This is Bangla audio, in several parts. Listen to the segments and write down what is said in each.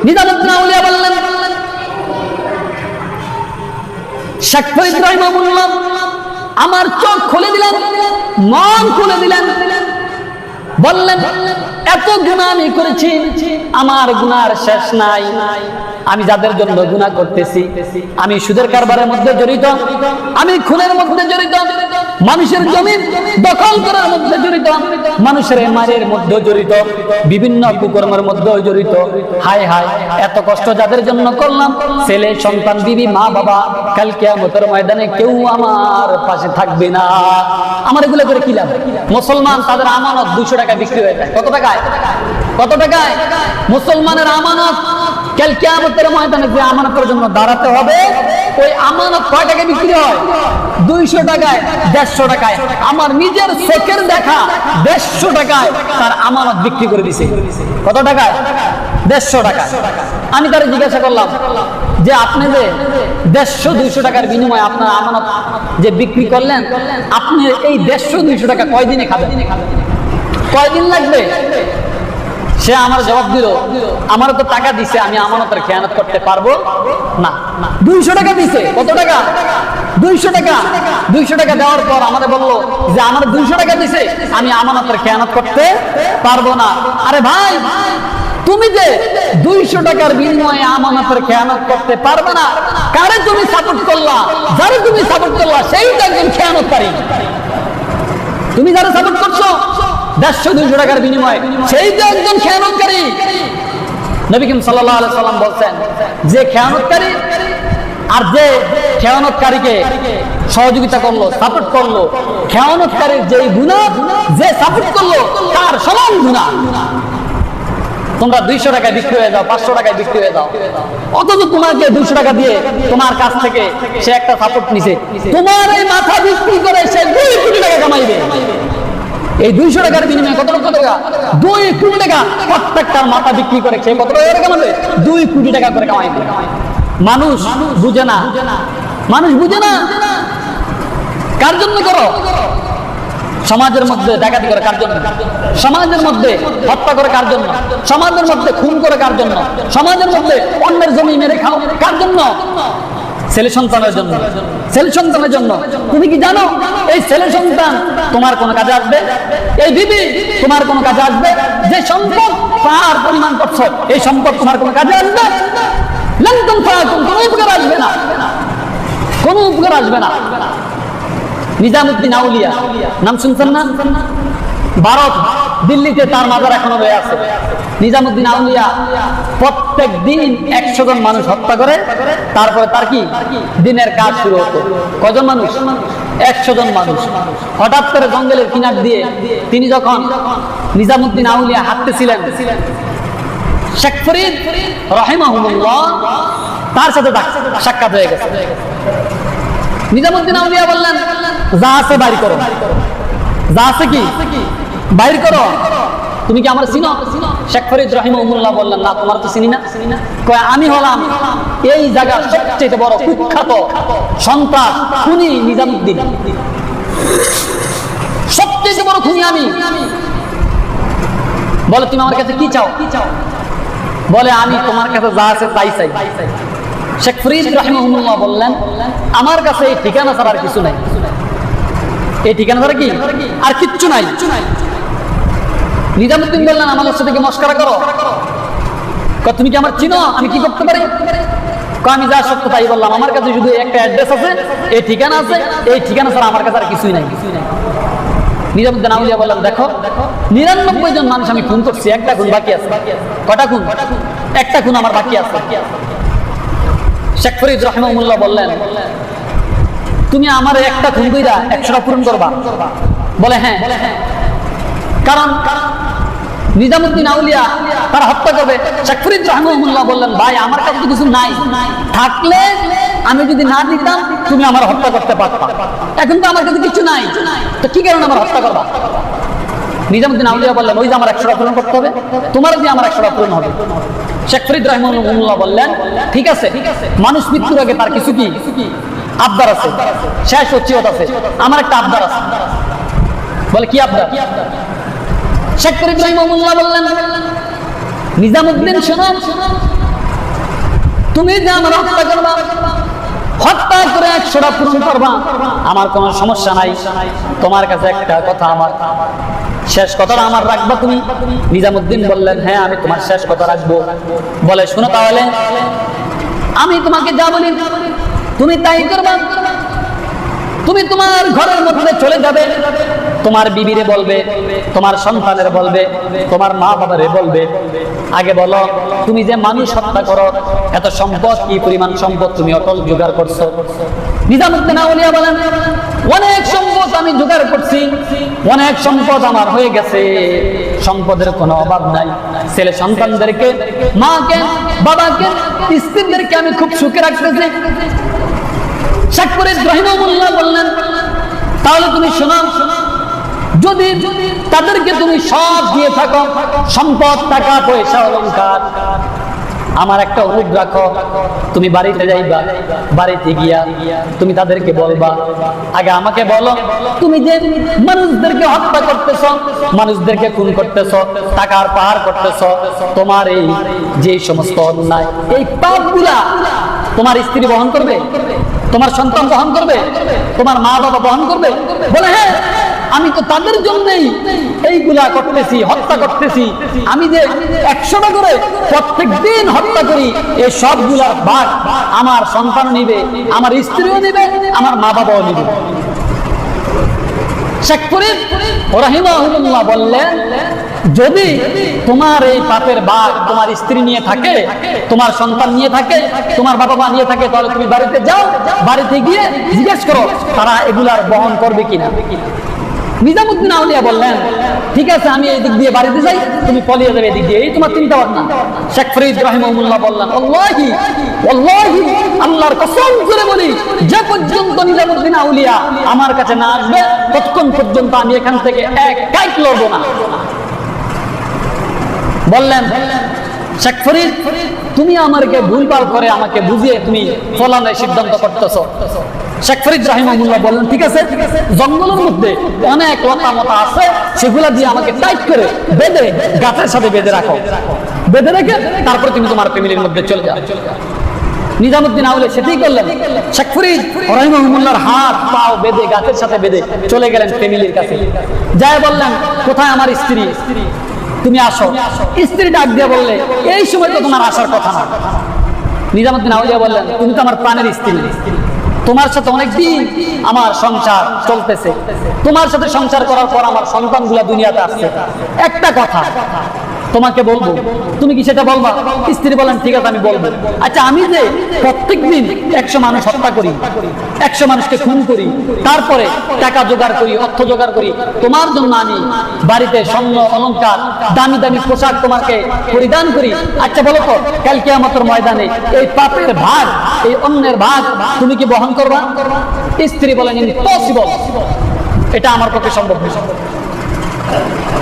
নিজামুদ্দিন আউলিয়া বললেন, শেখ ফরিদ রাহিমাহুল্লাহ আমার চোখ খুলে দিলেন, মন খুলে দিলেন। বললেন, এত গুনাহ আমি করেছি, আমার গুনার শেষ নাই। আমি যাদের জন্য গুনাহ করতেছি, আমি সুদের কারবারের মধ্যে জড়িত, আমি খুনের মধ্যে জড়িত, মানুষের জমি দখল করার মধ্যে জড়িত, মানুষের মারের মধ্যে জড়িত, বিভিন্ন কুকর্মের মধ্যে জড়িত। হায় হায়, এত কষ্ট যাদের জন্য করলাম, ছেলে সন্তান বিবি মা বাবা, কাল কিয়ামতের ময়দানে কেউ আমার পাশে থাকবে না। আমার এগুলো করে কি লাভ? মুসলমান তাদের আমানত 200 টাকা বিক্রি হয়ে যায়। কত টাকায়? কত টাকায়? মুসলমানের আমানত কাল কিয়ামতের ময়দানে যে আমানতের জন্য দাঁড়াতে হবে, ওই আমানত কয় টাকায় বিক্রি হয়? 200 টাকায়, 150 টাকায়। আমার নিজের চোখের দেখা 150 টাকায় তার আমানত বিক্রি করে দিছে। কত টাকায়? 150 টাকা। আমি তারে জিজ্ঞাসা করলাম যে আপনি যে 150-200 টাকার বিনিময়ে আপনার আমানত যে বিক্রি করলেন, আপনি এই 150-200 টাকা কয়দিনে খাবেন? কয়দিন লাগবে? সে আমার জবাব দিল, আমার তো টাকা দিছে, আমি আমানতের খেয়ানত করতে পারবো না। 200 টাকা দিছে। কত টাকা? 200 টাকা। 200 টাকা দেওয়ার পর আমাদের বললো যে আমার 200 টাকা দিছে, আমি আমানতের খেয়ানত করতে পারবো না। আরে ভাই, তুমি যে 200 টাকার বিনিময়ে আমানতের খেয়ানত করতে পারবে না, কারে তুমি সাপোর্ট করলা? যারে তুমি সাপোর্ট করলা সেই তো একজন খেয়ানতকারী। তুমি যারা সাপোর্ট করছো 150-200 টাকার বিনিময়ে, সেই তো একজন খেয়ানতকারী। নবী করিম সাল্লাল্লাহু আলাইহি সাল্লাম বলছেন, যে খেয়ানতকারী আর যে খেয়ানতকারীকে সহযোগিতা করলো, সাপোর্ট করলো, খেয়ানতকারীর যেই গুনাহ, যে সাপোর্ট করলো তার সমান গুনাহ। তোমরা 200 টাকায় বিক্রি হয়ে যাও, 500 টাকায় বিক্রি হয়ে যাও, অথচ তোমাকে 200 টাকা দিয়ে তোমার কাছ থেকে সে একটা সাপোর্ট নিছে, তোমার এই মাথা বিক্রি করে সে 2 কোটি টাকা কামাইবে। এই 200 টাকার বিনিময়ে কত লক্ষ টাকা? 2 কোটি টাকা। প্রত্যেকটার মাথা বিক্রি করে সে কত টাকা কামাবে? 2 কোটি টাকা করে কামাইবে। মানুষ বুঝে না, মানুষ বুঝে না। কার জন্য করো? সমাজের মধ্যে ডাকাতি করে কার জন্য? সমাজের মধ্যে হত্যা করে কার জন্য? সমাজের মধ্যে খুন করে কার জন্য? সমাজের মধ্যে অন্যের জমি মেরে খাও কার জন্য? ছেলে সন্তানের জন্য। ছেলে সন্তানের জন্য। তুমি কি জানো এই ছেলে সন্তান তোমার কোনো কাজে আসবে? এই বিবি তোমার কোনো কাজে আসবে? যে সম্পদ পার পরিমাণ করছো, এই সম্পদ তোমার কোনো কাজে আসবে? লঙ্কন কোনো উপকার আসবে না, কোনো উপকার আসবে না। নিজামুদ্দিন আউলিয়া নাম শুনছেন না? ভারত দিল্লিতে তার মাজার এখনো রয়ে আছে। নিজামুদ্দিন আউলিয়া প্রত্যেক দিন 100 জন মানুষ হত্যা করে, তারপরে তার কি দিনের কাজ শুরু হতো। কজন মানুষ? 100 জন মানুষ। হঠাৎ করে জঙ্গলের কিনার দিয়ে তিনি যখন নিজামুদ্দিন আউলিয়া হাঁটতেছিলেন, শেখ ফরিদ রাহিমাহুল্লাহ তার সাথে সাক্ষাৎ হয়ে গেছে। নিজামুদ্দিন আউলিয়া বললেন, যা আছে বাইর করো, যা আছে কি বাইর করো। তুমি কি আমার চিনো? শেখ ফরিদ রাহিমাহুল্লাহ বললেন, না তোমার তো চিনি না। কয়, আমি হলাম এই জায়গার সবচেয়ে বড় কুখ্যাত সন্ত্রাস খুনি নিজামুদ্দিন, সবচেয়ে বড় খুনি আমি। বলে, তুমি আমার কাছে কি চাও? বলে, আমি তোমার কাছে যা আছে তাই চাই। শেখ ফরিদ রাহিমাহুল্লাহ বললেন, আমার কাছে এই ঠিকানা ছাড়া আর কিছু নাই। এই ঠিকানা ছাড়া কি আর কিচ্ছু নাই। নিজামুদ্দিন বললেন, আমার সাথে কি মস্করা করো? তুমি কি আমার চিনো? আমি কি করতে পারি? আমি যা সত্য তাই বললাম। আমার কাছে শুধু একটা অ্যাড্রেস আছে, এই ঠিকানা আছে, এই ঠিকানা ছাড়া আমার কাছে আর কিছুই নাই। নিজামুদ্দিন আউলিয়া বললেন, দেখো 99 জন মানুষ আমি খুন করছি, একটা খুন বাকি আছে। কটা খুন? একটা খুন আমার বাকি আছে। শেখ ফরিদ রাহিমাহুল্লাহ বললেন, তুমি আমার একটা খুন কইরা 100টা পূরণ করবা? বলে, হ্যাঁ। কারণ নিজামুদ্দিন আউলিয়া তারা হত্যা করবে। শেখ ফরিদ রাহিমাহুল্লাহ বললেন, ভাই আমার কাছে তো কিছু নাই, থাকলে আমি যদি না দিতাম তুমি আমার হত্যা করতে পারতা, এখন তো আমার কাছে কিছু নাই, তো কি কারণে আমার হত্যা করবা? নিজামুদ্দিন আউলিয়া বললেন, ওই যে আমার 100টা পূরণ করতে হবে, তোমার যে আমার 100টা পূরণ হবে। শেখ ফরিদ রাহিমাহুল্লাহ বললেন, ঠিক আছে, মানুষ মৃত্যুর আগে তার কিছু কি আবদার আছে, শেষ ওসিয়ত আছে, আমার একটা আবদার আছে। বলে, কি আবদার? শেখ ফরিদ রাহিমাহুল্লাহ বললেন, নিজামুদ্দিন শোনো, তুমি যে আমার হত্যা করবা, হত্যা করে 100টা পূরণ করবা, আমার কোনো সমস্যা নাই। তোমার কাছে একটা কথা, আমার শেষ কথাটা আমার রাখবা তুমি? নিজামুদ্দিন বললেন, হ্যাঁ আমি তোমার শেষ কথা রাখবো। বলে, শোনো তাহলে, আমি তোমাকে যা বলি তুমি তাই করবা। তুমি তোমার ঘরের মধ্যে চলে যাবে, তোমার বিবিরে বলবে, তোমার সন্তানের বলবে, তোমার মা বাবারে বলবে, আগে বলো তুমি যে মানুষ হত্যা করো, এত সম্পদ, কি পরিমাণ সম্পদ তুমি অটল জোগাড় করছো। নিজামুদ্দিন আউলিয়া বলেন, অনেক সম্পদ আমি জোগাড় করছি, অনেক সম্পদ আমার হয়ে গেছে, সম্পদের কোনো অভাব নাই। ছেলে সন্তানদেরকে, মাকে, বাবাকে, স্ত্রীদেরকে আমি খুব সুখে রাখতেছি। শেখ ফরিদ রহিমাহুল্লাহ বললেন, তাহলে তুমি শোনো, যদি তাদেরকে তুমি সব দিয়ে থাকো, সম্পদ, টাকা পয়সা, অলংকার, আমার একটা অনুরোধ রাখো, তুমি বাড়িতে যাইবা, বাড়িতে গিয়া তুমি তাদেরকে বলবা, আগে আমাকে বলো তুমি যে মানুষদেরকে হত্যা করতেছ, মানুষদেরকে খুন করতেছ, টাকার পাহাড় করতেছ, তোমার এই যে সমস্ত অন্যায়, এই পাপগুলা তোমার স্ত্রী বহন করবে, তোমার সন্তান বহন করবে, তোমার মা বাবা বহন করবে? বলে, হ্যাঁ আমি তো তাদের জন্যই এইগুলা করতেছি, হত্যা করতেছি। আমি যে 100টা করে প্রত্যেক দিন হত্যা করি, এই সবগুলার ভাগ আমার সন্তান নিবে, আমার স্ত্রীও নিবে, আমার মা বাবাও নিবে। শেখ ফরিদ রাহিমাহুল্লাহ বললেন, যদি তোমার এই পাপের ভাগ তোমার স্ত্রী নিয়ে থাকে, তোমার সন্তান নিয়ে থাকে, তোমার বাবা মা নিয়ে থাকে, তাহলে তুমি বাড়িতে যাও, বাড়িতে গিয়ে জিজ্ঞেস করো তারা এগুলার বহন করবে কিনা। নিজামুদ্দিন আউলিয়া বললেন, ঠিক আছে আমি এই দিক দিয়ে বাড়িতে যাই, তুমি পলিয়ে যাবে এদিক দিয়ে, এই তোমার চিন্তা ভাবনা। শেখ ফরিদ রাহিমাহুল্লাহ বললেন, আল্লাহি আল্লাহি, আল্লাহর কসম করে বলি, যে পর্যন্ত নিজামুদ্দিন আউলিয়া আমার কাছে না আসবে, ততক্ষণ পর্যন্ত আমি এখান থেকে এক কাইট লড়বো না। বললেন, শেখ ফরিদ তুমি আমাকে ভুলভাল করে আমাকে বুঝিয়ে তুমি ফলানোর সিদ্ধান্ত করতেছো। শেখ ফরিদ রাহিমাহুল্লাহ বললেন, ঠিক আছে, জঙ্গলের মধ্যে অনেক লতা মতা আছে, সেগুলা দিয়ে আমাকে টাইট করে বেঁধে গাছের সাথে বেঁধে রাখো, বেঁধে রেখে তারপরে তুমি তোমার ফ্যামিলির মধ্যে চলে যাও। নিজামুদ্দিন আউলিয়া সেটাই করলেন। শেখ ফরিদ রাহিমাহুল্লাহর হাত পাও বেঁধে গাছের সাথে বেঁধে চলে গেলেন ফ্যামিলির কাছে। যায় বললেন, কোথায় আমার স্ত্রী, তুমি আসো। স্ত্রী ডাক দিয়ে বললে, এই সময় তো তোমার আসার কথা না। নিজামুদ্দিন আউলিয়া বললেন, তুমি তো আমার প্রাণের স্ত্রী, তোমার সাথে অনেকদিন আমার সংসার চলতেছে, তোমার সাথে সংসার করার পর আমার সন্তানগুলা দুনিয়াতে আসছে, একটা কথা তোমাকে বলবো, তুমি কি সেটা বলবা? স্ত্রী বলেন, ঠিক আছে আমি বলবো। আচ্ছা, আমি যে প্রত্যেকদিন 100 মানুষ হত্যা করি, 100 মানুষকে খুন করি, তারপরে টাকা জোগাড় করি, অর্থ জোগাড় করি, তোমার জন্য আমি বাড়িতে স্বর্ণ অলংকার, দামি দামি পোশাক তোমাকে পরিধান করি, আচ্ছা বলো তো কাল কিয়ামতের ময়দানে এই পাপের ভাগ, এই অন্যের ভাগ তুমি কি বহন করবা? স্ত্রী বলেন, ইম্পসিবল, এটা আমার পক্ষে সম্ভব নয়।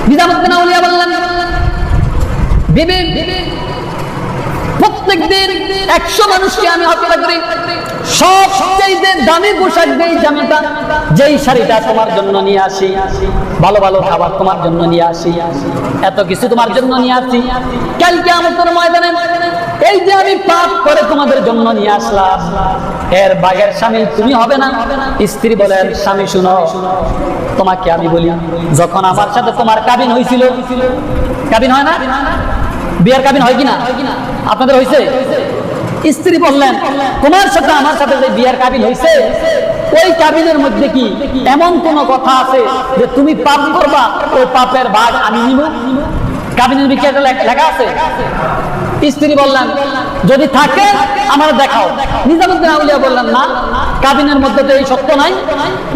নিজামুদ্দিন আউলিয়া বললেন, বিবি প্রত্যেক দিন 100 মানুষকে আমি হত্যা করি, সবচেয়ে দামি পোশাক দেই, জামাটা, যেই শাড়িটা তোমার জন্য নিয়ে আসি, ভালো ভালো খাবার তোমার জন্য নিয়ে আসি, এত কিছু তোমার জন্য নিয়ে আসি, কাল কিয়ামতের ময়দানে এই যে আমি পাপ করে তোমাদের জন্য নিয়ে আসলাম, এর বাগের স্বামী তুমি হবে না। স্ত্রী বলেন, স্বামী শুনো, তোমাকে আমি বলি, যখন আমার সাথে তোমার কাবিন হয়েছিল, কাবিন হয় না, বিয়ের কাবিন হয় কিনা আপনাদের হয়েছে? স্ত্রী বললেন, তোমার সাথে আমার সাথে যে বিয়ের কাবিন হয়েছে, ওই কাবিনের মধ্যে কি এমন কোন কথা আছে যে তুমি পাপ করবা, ওই পাপের ভাগ আমি নিব? কাবিনের বিক্রিয়াটা লেখা আছে? স্ত্রী বললেন, যদি থাকে আমার দেখাও। নিজামুদ্দিন আউলিয়া বললেন, না, কাবিনের মধ্যে তো এই সত্য নাই।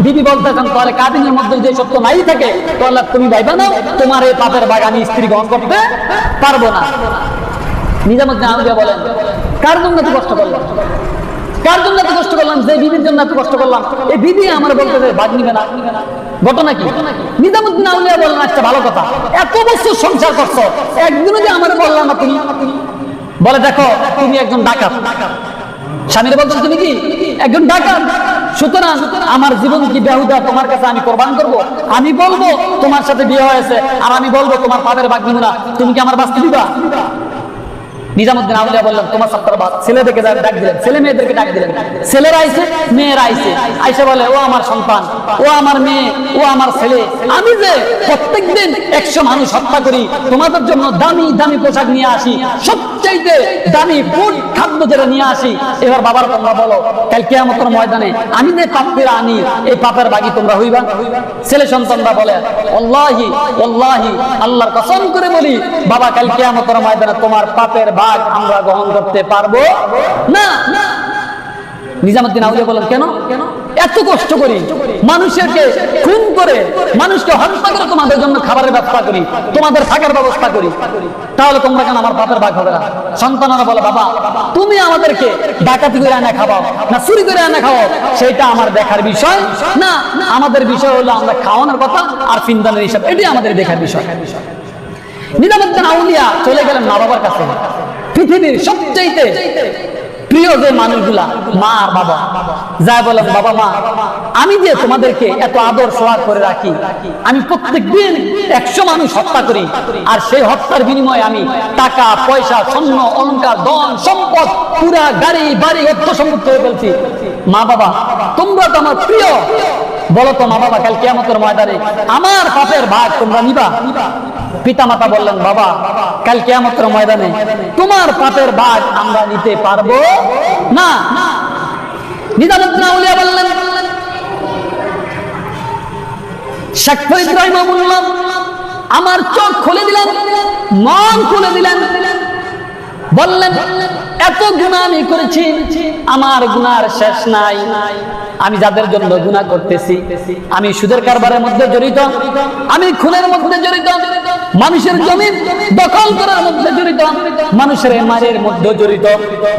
বিবি বলতেছেন, তাহলে কাবিনের মধ্যে যে সত্য নাই থাকে, তাহলে তুমি ভাইবা নাও তোমার এই পাপের ভাগ আমি স্ত্রী গ্রহণ করতে পারবো না। নিজামুদ্দিন আউলিয়া বলেন, কার জন্য এত কষ্ট করলাম, কার জন্য এত কষ্ট করলাম, যে বিবির জন্য এত কষ্ট করলাম, এই বিবি আমার বলতেছে ভাগ নিবে না, ঘটনা কি? নিজামুদ্দিন আউলিয়া বললেন, আচ্ছা ভালো কথা, এত বছর সংসার করছো, একদিনও যে আমার বললাম না তুমি? বলে, দেখো তুমি একজন ডাকাত। স্বামীর বলতেন, তুমি কি একজন ডাকাত, সুতরাং আমার জীবন কি বেহুদা তোমার কাছে আমি কোরবান করব? আমি বলবো তোমার সাথে বিয়ে হয়েছে, আর আমি বলবো তোমার পাপের ভাগ নিব না, তুমি কি আমার বাঁচতে দিবা? নিজামুদ্দিন আউলিয়া বললেন তোমার সত্তর বাদ, ছেলেদেরকে ডাক দিলেন, ছেলে মেয়েদেরকে ডাক দিলেন। ছেলেরা আইছে, মেয়েরা আইছে, আইসে বলে ও আমার সন্তান, ও আমার মেয়ে, ও আমার ছেলে, আমি যে প্রত্যেকদিন 100 মানুষ হত্যা করি, তোমাদের জন্য দামি দামি পোশাক নিয়ে আসি, সবচাইতে দামি ফুড খাদ্য যেটা নিয়ে আসি, এবার বাবার তোমরা বলো কাল কিয়ামতের ময়দানে আমি যে পাপের আনি, এই পাপের ভাগী তোমরা হইবা? ছেলে সন্তানরা বলে ওয়াল্লাহি ওয়াল্লাহি, আল্লাহর কসম করে বলি বাবা, কাল কিয়ামতের ময়দানে তোমার পাপের ভাগ আমরা গ্রহণ করতে পারবো না। নিজামুদ্দিন আউলিয়া বলেন কেন? এত কষ্ট করি, মানুষকে খুন করে, মানুষকে হত্যা করে তোমাদের জন্য খাবারের ব্যবস্থা করি, তোমাদের থাকার ব্যবস্থা করি, তাহলে তোমরা কেন আমার পাপের ভাগ হবে না? সন্তানরা বলে বাবা, তুমি আমাদেরকে ডাকাতি করে আনা খাওয়াও না চুরি করে আনা খাওয়াও, সেটা আমার দেখার বিষয় না। আমাদের বিষয় হলো আমরা খাওয়ানোর কথা আর ফিনদানের হিসাব, এটাই আমাদের দেখার বিষয়। নিজামুদ্দিন আউলিয়া চলে গেলেন মা বাবার কাছে। পৃথিবীর সবচেয়ে প্রিয় যে মানুষগুলা মা আর বাবা, যা বলেন বাবা মা, আমি যে তোমাদেরকে এত আদর সোহাগ করে রাখি, আমি প্রত্যেক দিন 100 মানুষ হত্যা করি, আর সেই হত্যার বিনিময়ে আমি টাকা পয়সা স্বর্ণ অলংকার ধন সম্পদ পুরা গাড়ি বাড়ি অর্থ সম্পদ হয়ে ফেলছি। মা বাবা তোমরা তো আমার প্রিয়, বলো তো মা বাবা কাল কিয়ামতের ময়দানে আমার পাপের ভাগ তোমরা নিবা? পিতা মাতা বললেন বাবা, কাল কিয়ামতের ময়দানে তোমার পাপের ভাগ আমরা নিতে পারবো না। নিজামুদ্দিন আউলিয়া বললেন, শেখ ফরিদ রাহিমাহুল্লাহ আমার চোখ খুলে দিলেন, মন খুলে দিলেন, বললেন এত গুনাহ আমি করেছি, আমার গুনার শেষ নাই। আমি যাদের জন্য গুনাহ করতেছি, আমি সুদের কারবারের মধ্যে জড়িত, আমি খুনের মধ্যে জড়িত, মানুষের জমি দখল করার মধ্যে জড়িত, মানুষের মারের মধ্যে জড়িত,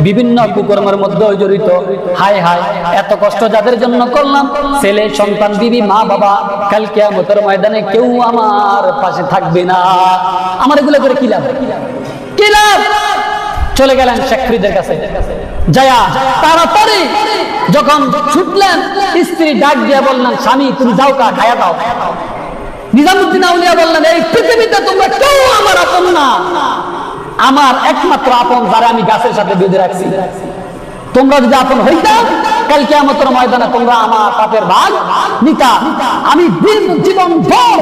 বিভিন্ন কুকর্মের মধ্যে জড়িত। হায় হায়, এত কষ্ট যাদের জন্য করলাম, ছেলে সন্তান বিবি মা বাবা, কাল কিয়ামতের ময়দানে কেউ আমার পাশে থাকবে না, আমার এগুলো করে কি লাভ? কি লাভ? চলে গেলেন শেখ ফরিদের কাছে, যায়া তাড়াতাড়ি যখন ছুটলেন, স্ত্রী ডাক দিয়ে বললেন স্বামী তুমি যাও, কা খায়া দাও। নিজামুদ্দিন আউলিয়া বললেন এই পৃথিবীতে তোমরা কেউ আমার আপন না, আমার একমাত্র আপন যারা আমি গাছের সাথে বেঁধে রাখছি। তোমরা যদি আপন হইতা, কাল কিয়ামতের ময়দানে তোমরা আমার পাপের ভাগ নিতা। আমি জীবন ভর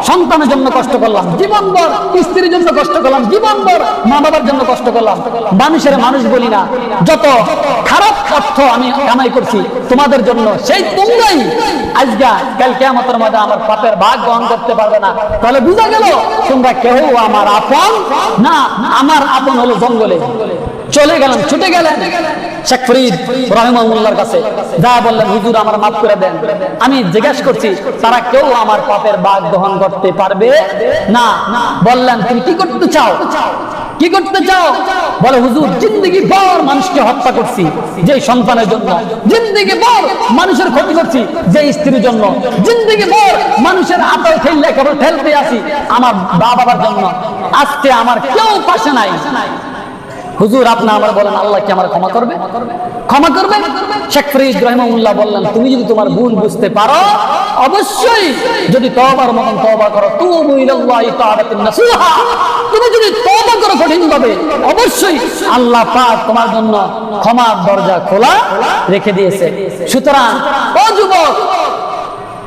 সন্তানের জন্য কষ্ট করলাম, জীবন ভর স্ত্রীর জন্য কষ্ট করলাম, জীবন ভর মা বাবার জন্য কষ্ট করলাম, মানুষের মানুষ বলি না, যত খারাপ অর্থ আমি কামাই করছি তোমাদের জন্য, সেই তোমরাই আজকে কাল কিয়ামতের ময়দানে আমার পাপের ভাগ গ্রহণ করতে পারবে না। তাহলে বুঝা গেল তোমরা কেউ আমার আপন না, আমার আপন হলো জঙ্গলে। চলে গেলেন, ছুটে গেলেন শেখ ফরিদ রাহিমাহুল্লাহর কাছে, যা বললেন হুজুর আমার মাফ করে দেন, আমি জিজ্ঞাসা করছি তারা কেউ আমার পাপের ভাগ গ্রহণ করতে পারবে না। বললেন তুমি কি করতে চাও, কি করতে চাও? বলে হুজুর জিন্দেগি ভর মানুষকে হত্যা করছি যে সন্তানের জন্য, জিন্দেগি ভর মানুষের ক্ষতি করছি যে স্ত্রীর জন্য, জিন্দেগি ভর মানুষের আতর ঠেললে কেবল ঠেলতে আসি আমার বাবার জন্য, আজকে আমার কেউ পাশে নাই। হুজুর আপনি আমার বলেন আল্লাহ কি আমার ক্ষমা করবে? ক্ষমা করবে? শেখ ফরিদ রাহিমাহুল্লাহ বললেন তুমি যদি তোমার ভুল বুঝতে পারো, অবশ্যই যদি তওবার মতন তওবা করো, তুবু ইলাল্লাহি তাওবাতান নাসুহা, তুমি যদি তওবা করো কঠিনভাবে, অবশ্যই আল্লাহ পাক তোমার জন্য ক্ষমার দরজা খোলা রেখে দিয়েছে। সুতরাং ও যুবক,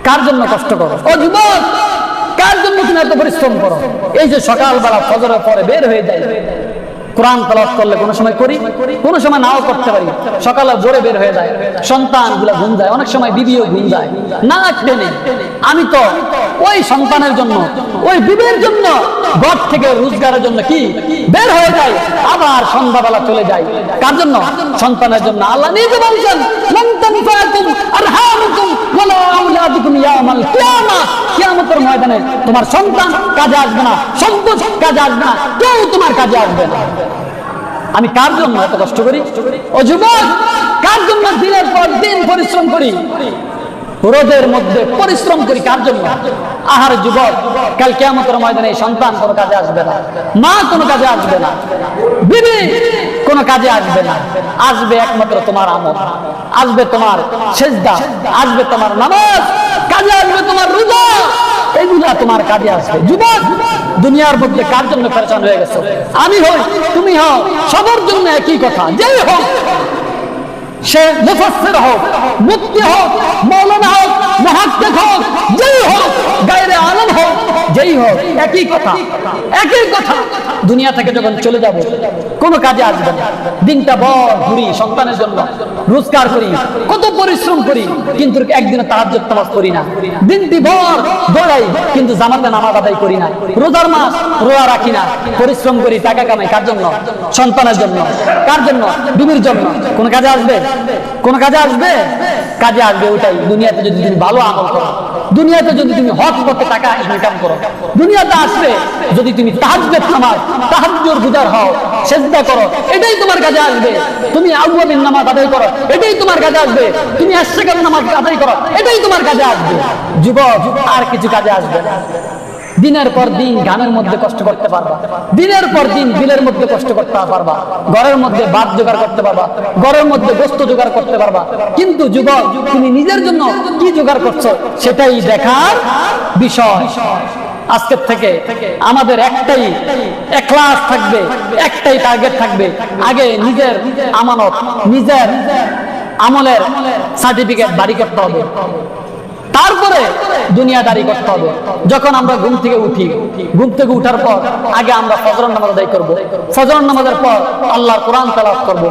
কার জন্য কষ্ট করো? ও যুবক, কার জন্য তুমি এত পরিশ্রম করো? এই যে সকালবেলা ফজরের পরে বের হয়ে যায়, কোরআন তেলাওয়াত করলে কোনো সময় করি, কোনো সময় নাও করতে পারি, সকালে ভোরে বের হয়ে যায়, সন্তান গুলা ঘুম যায়, অনেক সময় বিবিও ঘুম যায় না টেনে। আমি তো ওই সন্তানের জন্য, ওই বিবির জন্য ঘর থেকে রোজগারের জন্য কি বের হয়ে যায়, আবার সন্ধ্যাবেলা চলে যায়। কার জন্য? সন্তানের জন্য। আল্লাহ নিজে বলছেন lan tanfa'akum arhamukum wala auladukum ইয়াউমাল কিয়ামাহ, কিয়ামতের ময়দানে তোমার সন্তান কাজে আসবে না, সম্পদ কাজে আসবে না, কেউ তোমার কাজে আসবে না। আমি কার জন্য এত কষ্ট করি? ও যুবক, কার জন্য দিনের পর দিন পরিশ্রম করি, রোদের মধ্যে পরিশ্রম করি, কার জন্য? আহার যুবক, কাল কিয়ামতের ময়দানে সন্তান কোনো কাজে আসবে না, মা কোনো কাজে আসবে না, বিবি কোনো কাজে আসবে না, আসবে একমাত্র তোমার আমল, আসবে তোমার সেজদা, আসবে তোমার নামাজ, কাজে আসবে তোমার রোজা, এগুলা তোমার কাজে আসবে। যুবক দুনিয়ার মধ্যে কার জন্য পেরেশান হয়ে গেছো? আমি হই, তুমি হও, সবার জন্য একই কথা। যেই হোক, সে মুফাসসির হোক, মুফতি হোক, মাওলানা হোক, মুহাদ্দিস হোক, যেই হোক, গায়রে আলম হোক, যেই হোক, একই কথা, একই কথা। দুনিয়া থেকে যখন চলে যাব, কোনো কাজে আসবে না। দিনটা বড় ঘুরি সন্তানের জন্য, রোজগার করি, কত পরিশ্রম করি, কিন্তু একদিনে তাহাজ্জুদ নামাজ পড়ি না। দিনটি ভর দৌড়াই, কিন্তু জামাতে নামাজ আদায় করি না। রোজার মাস রোজা রাখি না। পরিশ্রম করি, টাকা কামাই, কার জন্য? সন্তানের জন্য। কার জন্য? বিবির জন্য। কোন কাজে আসবে? কোন কাজে আসবে? কাজে আসবে ওইটাই, দুনিয়াতে যদি তুমি ভালো আমল করো, দুনিয়াতে যদি তুমি হক পথে টাকা ইনকাম করো, দুনিয়াতে আসবে যদি তুমি তাহাজ্জুদ নামাজ, তাহাজ্জুদ গুজার হও, সিজদা করো, এটাই তোমার কাজে আসবে। তুমি আউয়াবিন নামাজ আদায় করো, এটাই তোমার কাজে আসবে। তুমি আশরাকাত নামাজ আদায় করো, এটাই তোমার কাজে আসবে। যুবক, আর কিছু কাজে আসবে না। দিনের পর দিন গানের মধ্যে কষ্ট করতে পারবা, দিনের পর দিন বিলের মধ্যে কষ্ট করতে পারবা, ঘরের মধ্যে ভাত জোগাড় করতে পারবা, ঘরের মধ্যে গোস্ত জোগাড় করতে পারবা, কিন্তু যুবক তুমি নিজের জন্য কি জোগাড় করছো সেটাই দেখার বিষয়। আজকের থেকে আমাদের একটাই ইখলাস থাকবে, একটাই টার্গেট থাকবে, আগে নিজের আমানত, নিজের আমলের সার্টিফিকেট বাড়ি করতে হবে, তারপরে দুনিয়াদারি করতে হবে। যখন আমরা ঘুম থেকে উঠি, ঘুম থেকে উঠার পর আগে আমরা ফজরের নামাজ আদায় করব, ফজরের নামাজের পর আল্লাহর কোরআন তেলাওয়াত করব।